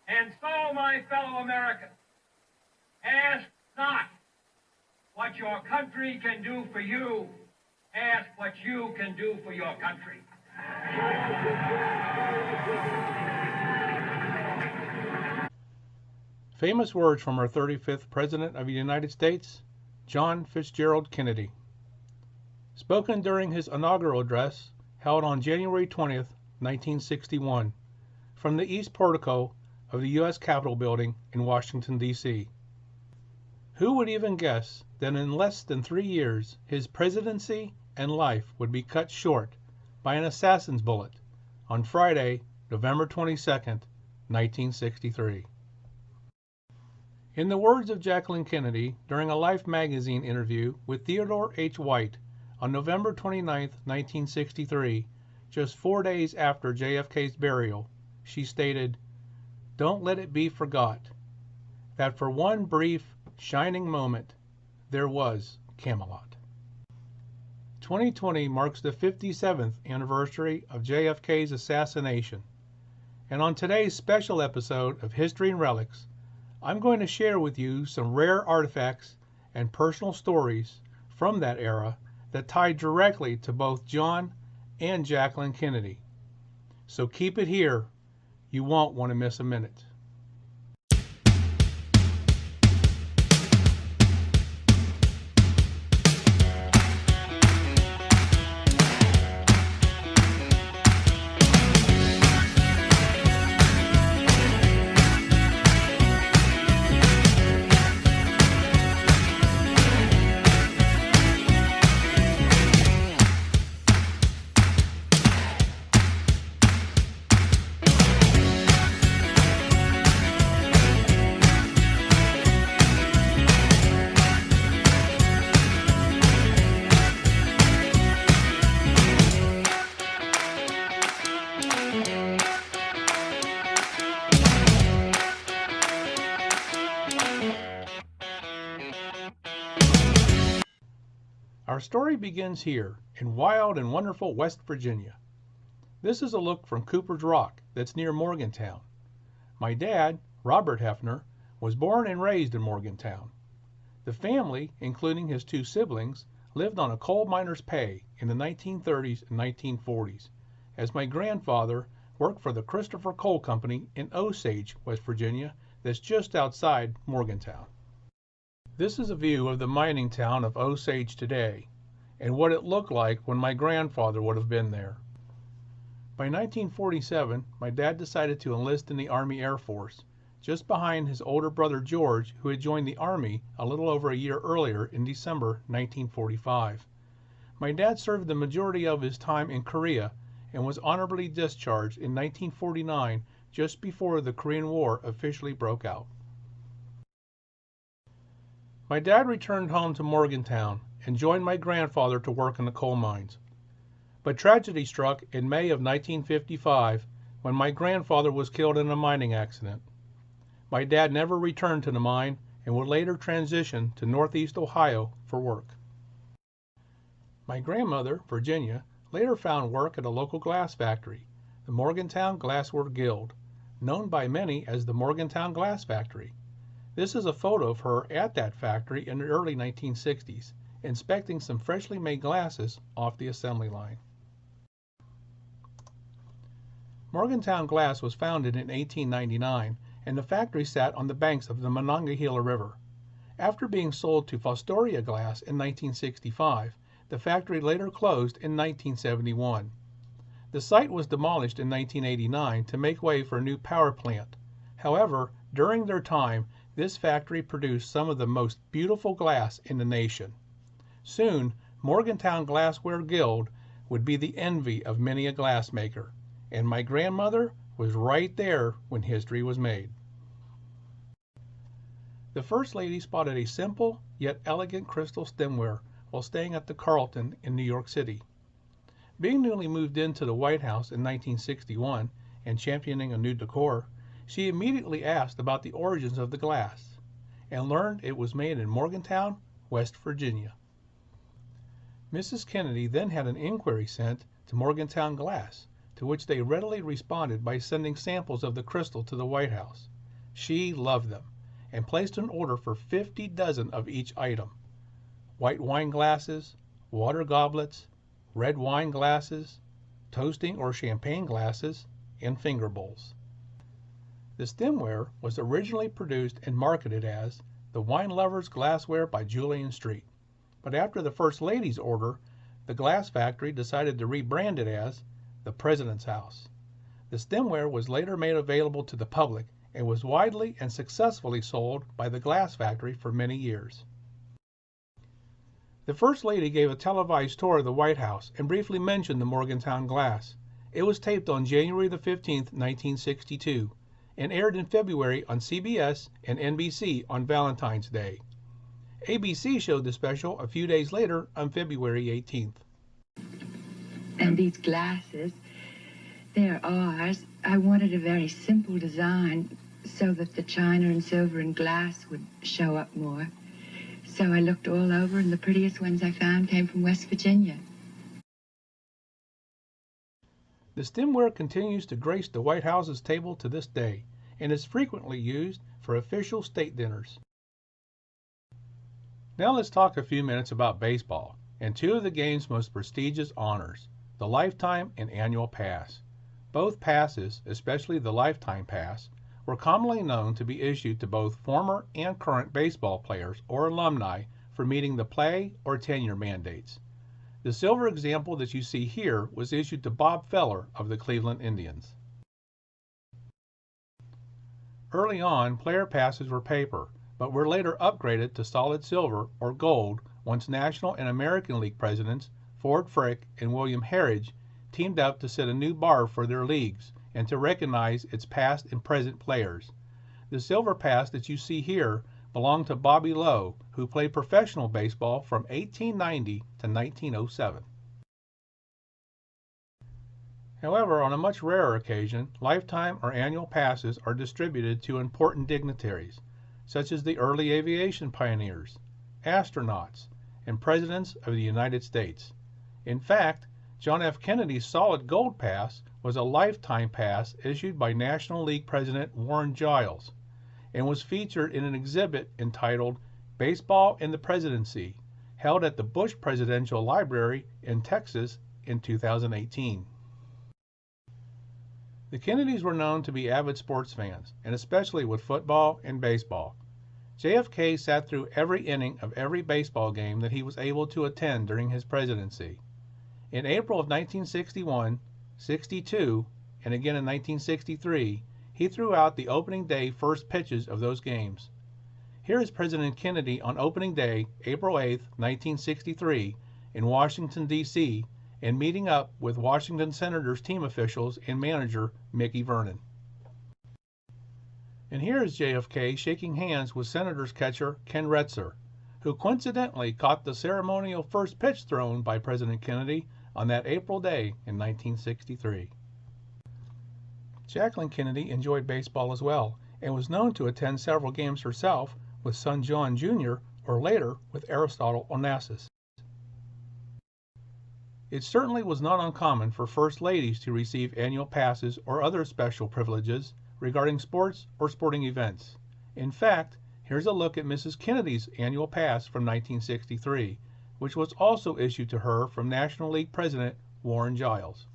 And so, my fellow Americans, ask not what your country can do for you, ask what you can do for your country. Famous words from our 35th President of the United States, John Fitzgerald Kennedy. Spoken during his inaugural address held on January 20th, 1961, from the East Portico of the U.S. Capitol Building in Washington, D.C. Who would even guess that in less than 3 years his presidency and life would be cut short by an assassin's bullet on Friday, November 22nd, 1963. In the words of Jacqueline Kennedy during a Life magazine interview with Theodore H. White on November 29, 1963, just 4 days after JFK's burial, she stated, "Don't let it be forgot that for one brief, shining moment, there was Camelot." 2020 marks the 57th anniversary of JFK's assassination, and on today's special episode of History and Relics, I'm going to share with you some rare artifacts and personal stories from that era that tie directly to both John and Jacqueline Kennedy. So keep it here. You won't want to miss a minute. Our story begins here in wild and wonderful West Virginia. This is a look from Cooper's Rock that's near Morgantown. My dad, Robert Hefner, was born and raised in Morgantown. The family, including his 2 siblings, lived on a coal miner's pay in the 1930s and 1940s, as my grandfather worked for the Christopher Coal Company in Osage, West Virginia, that's just outside Morgantown. This is a view of the mining town of Osage today, and what it looked like when my grandfather would have been there. By 1947, my dad decided to enlist in the Army Air Force, just behind his older brother George, who had joined the Army a little over a year earlier in December 1945. My dad served the majority of his time in Korea and was honorably discharged in 1949, just before the Korean War officially broke out. My dad returned home to Morgantown and joined my grandfather to work in the coal mines. But tragedy struck in May of 1955 when my grandfather was killed in a mining accident. My dad never returned to the mine and would later transition to Northeast Ohio for work. My grandmother, Virginia, later found work at a local glass factory, the Morgantown Glasswork Guild, known by many as the Morgantown Glass Factory. This is a photo of her at that factory in the early 1960s, inspecting some freshly made glasses off the assembly line. Morgantown Glass was founded in 1899, and the factory sat on the banks of the Monongahela River. After being sold to Fostoria Glass in 1965, the factory later closed in 1971. The site was demolished in 1989 to make way for a new power plant. However, during their time, this factory produced some of the most beautiful glass in the nation. Soon, Morgantown Glassware Guild would be the envy of many a glassmaker, and my grandmother was right there when history was made. The First Lady spotted a simple yet elegant crystal stemware while staying at the Carlton in New York City. Being newly moved into the White House in 1961 and championing a new decor, she immediately asked about the origins of the glass and learned it was made in Morgantown, West Virginia. Mrs. Kennedy then had an inquiry sent to Morgantown Glass, to which they readily responded by sending samples of the crystal to the White House. She loved them and placed an order for 50 dozen of each item. White wine glasses, water goblets, red wine glasses, toasting or champagne glasses, and finger bowls. The Stemware was originally produced and marketed as the Wine Lover's Glassware by Julian Street, but after the First Lady's order, the glass factory decided to rebrand it as the President's House. The Stemware was later made available to the public and was widely and successfully sold by the glass factory for many years. The First Lady gave a televised tour of the White House and briefly mentioned the Morgantown Glass. It was taped on January the 15th, 1962, and aired in February on CBS and NBC on Valentine's Day. ABC showed the special a few days later on February 18th. And these glasses, they're ours. I wanted a very simple design so that the china and silver and glass would show up more. So I looked all over, and the prettiest ones I found came from West Virginia. The Stemware continues to grace the White House's table to this day and is frequently used for official state dinners. Now let's talk a few minutes about baseball and two of the game's most prestigious honors, the Lifetime and Annual Pass. Both passes, especially the Lifetime Pass, were commonly known to be issued to both former and current baseball players or alumni for meeting the play or tenure mandates. The silver example that you see here was issued to Bob Feller of the Cleveland Indians. Early on, player passes were paper, but were later upgraded to solid silver or gold once National and American League presidents Ford Frick and William Harridge teamed up to set a new bar for their leagues and to recognize its past and present players. The silver pass that you see here belonged to Bobby Lowe, who played professional baseball from 1890 to 1907. However, on a much rarer occasion, lifetime or annual passes are distributed to important dignitaries, such as the early aviation pioneers, astronauts, and presidents of the United States. In fact, John F. Kennedy's solid gold pass was a lifetime pass issued by National League President Warren Giles and was featured in an exhibit entitled Baseball and the Presidency, held at the Bush Presidential Library in Texas in 2018. The Kennedys were known to be avid sports fans, and especially with football and baseball. JFK sat through every inning of every baseball game that he was able to attend during his presidency. In April of 1961, 62, and again in 1963, he threw out the opening day first pitches of those games. Here is President Kennedy on opening day, April 8, 1963, in Washington, D.C., and meeting up with Washington Senators team officials and manager Mickey Vernon. And here is JFK shaking hands with Senators catcher Ken Retzer, who coincidentally caught the ceremonial first pitch thrown by President Kennedy on that April day in 1963. Jacqueline Kennedy enjoyed baseball as well and was known to attend several games herself with son John Jr. or later with Aristotle Onassis. It certainly was not uncommon for First Ladies to receive annual passes or other special privileges regarding sports or sporting events. In fact, here's a look at Mrs. Kennedy's annual pass from 1963, which was also issued to her from National League President Warren Giles.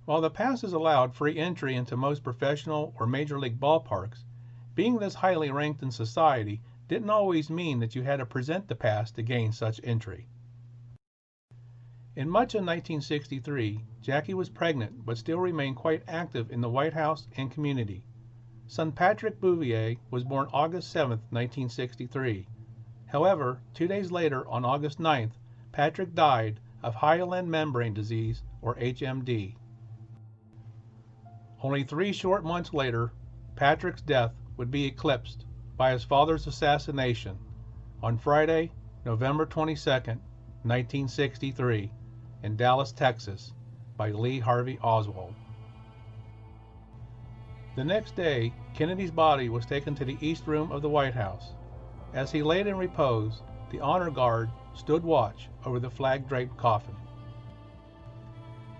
While the passes allowed free entry into most professional or major league ballparks, being this highly ranked in society didn't always mean that you had to present the pass to gain such entry. In much of 1963, Jackie was pregnant but still remained quite active in the White House and community. Son Patrick Bouvier was born August 7, 1963. However, 2 days later, on August 9th, Patrick died of hyaline membrane disease, or HMD. Only 3 short months later, Patrick's death would be eclipsed by his father's assassination on Friday, November 22, 1963, in Dallas, Texas, by Lee Harvey Oswald. The next day, Kennedy's body was taken to the East Room of the White House. As he laid in repose, the honor guard stood watch over the flag-draped coffin.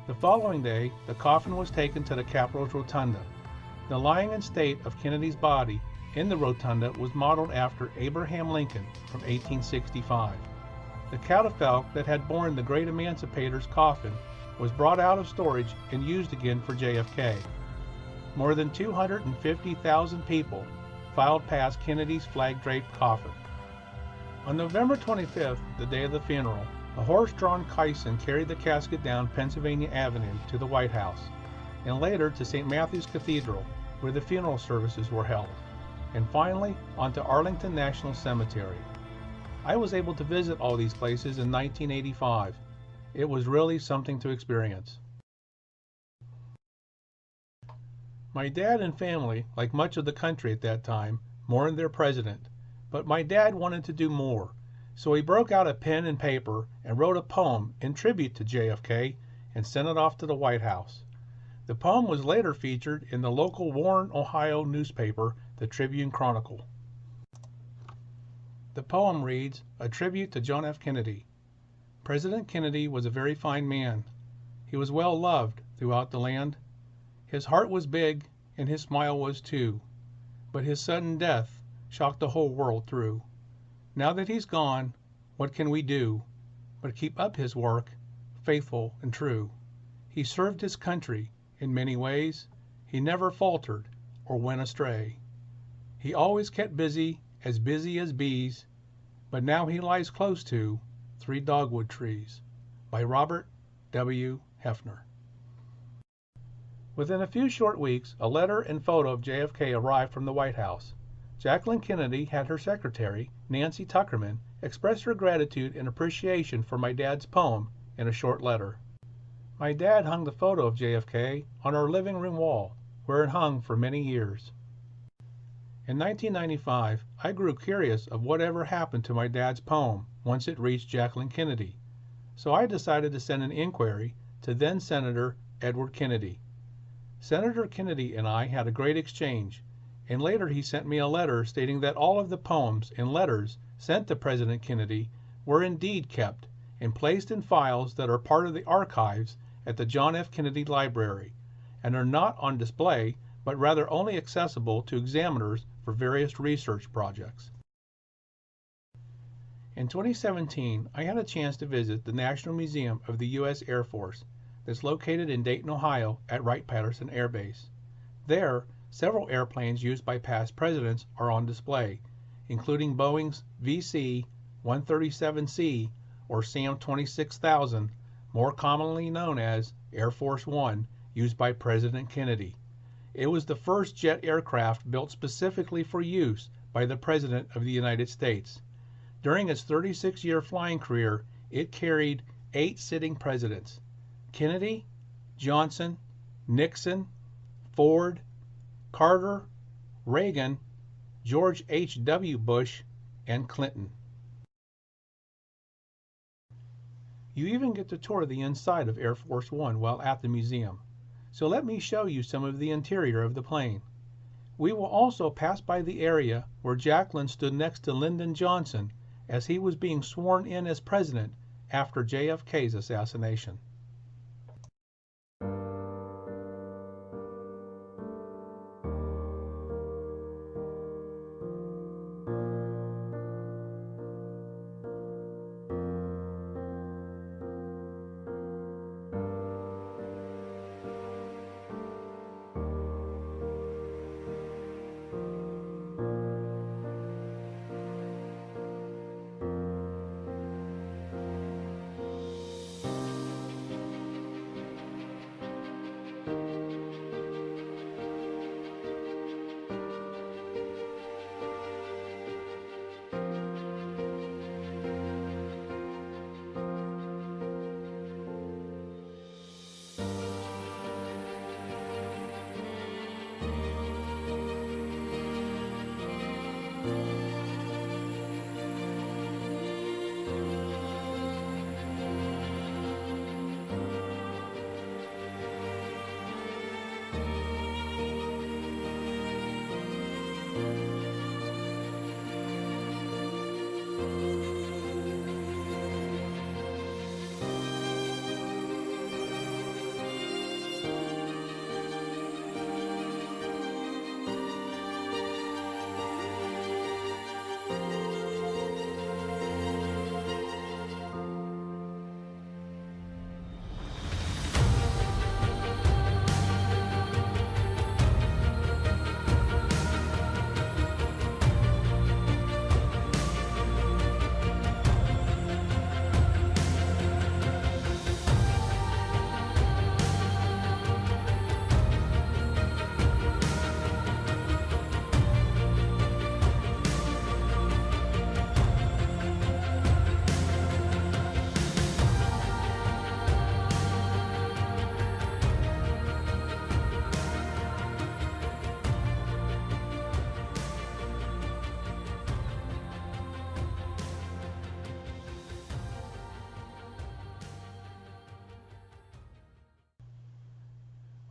The following day, the coffin was taken to the Capitol's Rotunda. The lying in state of Kennedy's body in the rotunda was modeled after Abraham Lincoln from 1865. The catafalque that had borne the great emancipator's coffin was brought out of storage and used again for JFK. More than 250,000 people filed past Kennedy's flag-draped coffin. On November 25th, the day of the funeral, a horse-drawn caisson carried the casket down Pennsylvania Avenue to the White House, and later to St. Matthew's Cathedral, where the funeral services were held, and finally onto Arlington National Cemetery. I was able to visit all these places in 1985. It was really something to experience. My dad and family, like much of the country at that time, mourned their president, but my dad wanted to do more, so he broke out a pen and paper and wrote a poem in tribute to JFK and sent it off to the White House. The poem was later featured in the local Warren, Ohio newspaper, the Tribune-Chronicle. The poem reads, "A Tribute to John F. Kennedy." President Kennedy was a very fine man. He was well loved throughout the land. His heart was big, and his smile was too. But his sudden death shocked the whole world through. Now that he's gone, what can we do but keep up his work, faithful and true? He served his country in many ways. He never faltered or went astray. He always kept busy as bees, but now he lies close to 3 dogwood trees. By Robert W. Hefner. Within a few short weeks, a letter and photo of JFK arrived from the White House. Jacqueline Kennedy had her secretary, Nancy Tuckerman, express her gratitude and appreciation for my dad's poem in a short letter. My dad hung the photo of JFK on our living room wall, where it hung for many years. In 1995, I grew curious of whatever happened to my dad's poem once it reached Jacqueline Kennedy, so I decided to send an inquiry to then Senator Edward Kennedy. Senator Kennedy and I had a great exchange, and later he sent me a letter stating that all of the poems and letters sent to President Kennedy were indeed kept and placed in files that are part of the archives at the John F. Kennedy Library, and are not on display, but rather only accessible to examiners for various research projects. In 2017, I had a chance to visit the National Museum of the U.S. Air Force that's located in Dayton, Ohio at Wright-Patterson Air Base. There, several airplanes used by past presidents are on display, including Boeing's VC-137C or SAM 26000, more commonly known as Air Force One, used by President Kennedy. It was the first jet aircraft built specifically for use by the President of the United States. During its 36-year flying career, it carried 8 sitting presidents: Kennedy, Johnson, Nixon, Ford, Carter, Reagan, George H.W. Bush, and Clinton. You even get to tour the inside of Air Force One while at the museum. So let me show you some of the interior of the plane. We will also pass by the area where Jacqueline stood next to Lyndon Johnson as he was being sworn in as president after JFK's assassination.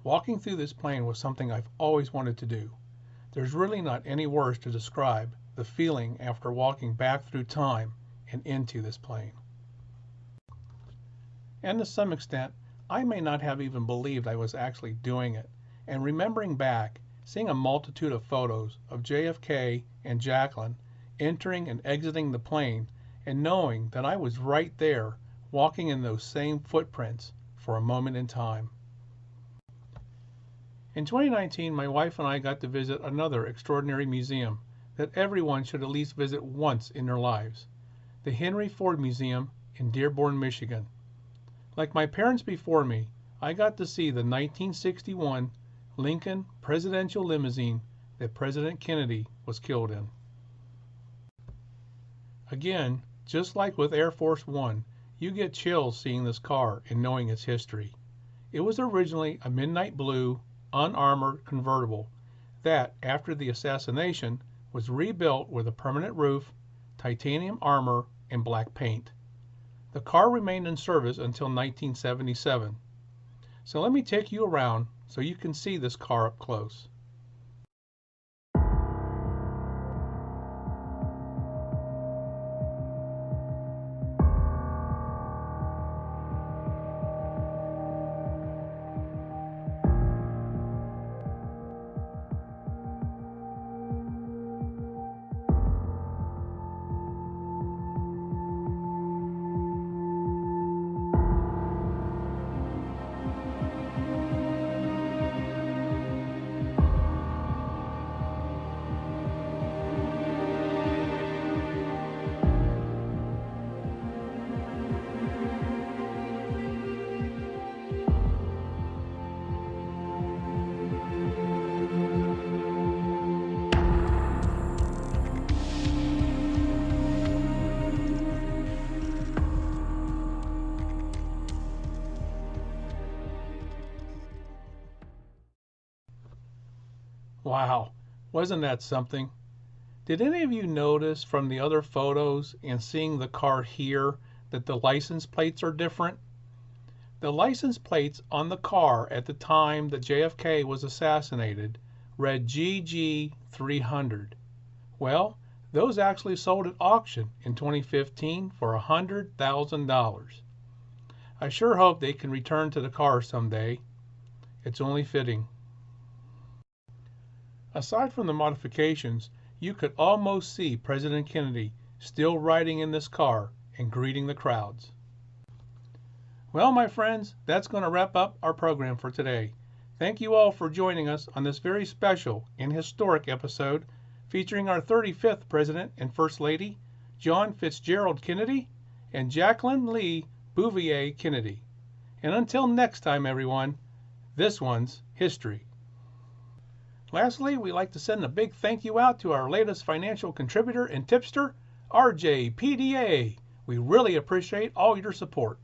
Walking through this plane was something I've always wanted to do. There's really not any words to describe the feeling after walking back through time and into this plane. And to some extent, I may not have even believed I was actually doing it. And remembering back, seeing a multitude of photos of JFK and Jacqueline entering and exiting the plane, and knowing that I was right there, walking in those same footprints for a moment in time. In 2019, my wife and I got to visit another extraordinary museum that everyone should at least visit once in their lives, the Henry Ford Museum in Dearborn, Michigan. Like my parents before me, I got to see the 1961 Lincoln presidential limousine that President Kennedy was killed in. Again, just like with Air Force One, you get chills seeing this car and knowing its history. It was originally a midnight blue, unarmored convertible that, after the assassination, was rebuilt with a permanent roof, titanium armor, and black paint. The car remained in service until 1977. So let me take you around so you can see this car up close. Wow, wasn't that something? Did any of you notice from the other photos and seeing the car here that the license plates are different? The license plates on the car at the time that JFK was assassinated read GG 300. Well, those actually sold at auction in 2015 for $100,000. I sure hope they can return to the car someday. It's only fitting. Aside from the modifications, you could almost see President Kennedy still riding in this car and greeting the crowds. Well, my friends, that's going to wrap up our program for today. Thank you all for joining us on this very special and historic episode featuring our 35th President and First Lady, John Fitzgerald Kennedy and Jacqueline Lee Bouvier Kennedy. And until next time, everyone, this one's history. Lastly, we'd like to send a big thank you out to our latest financial contributor and tipster, RJ PDA. We really appreciate all your support.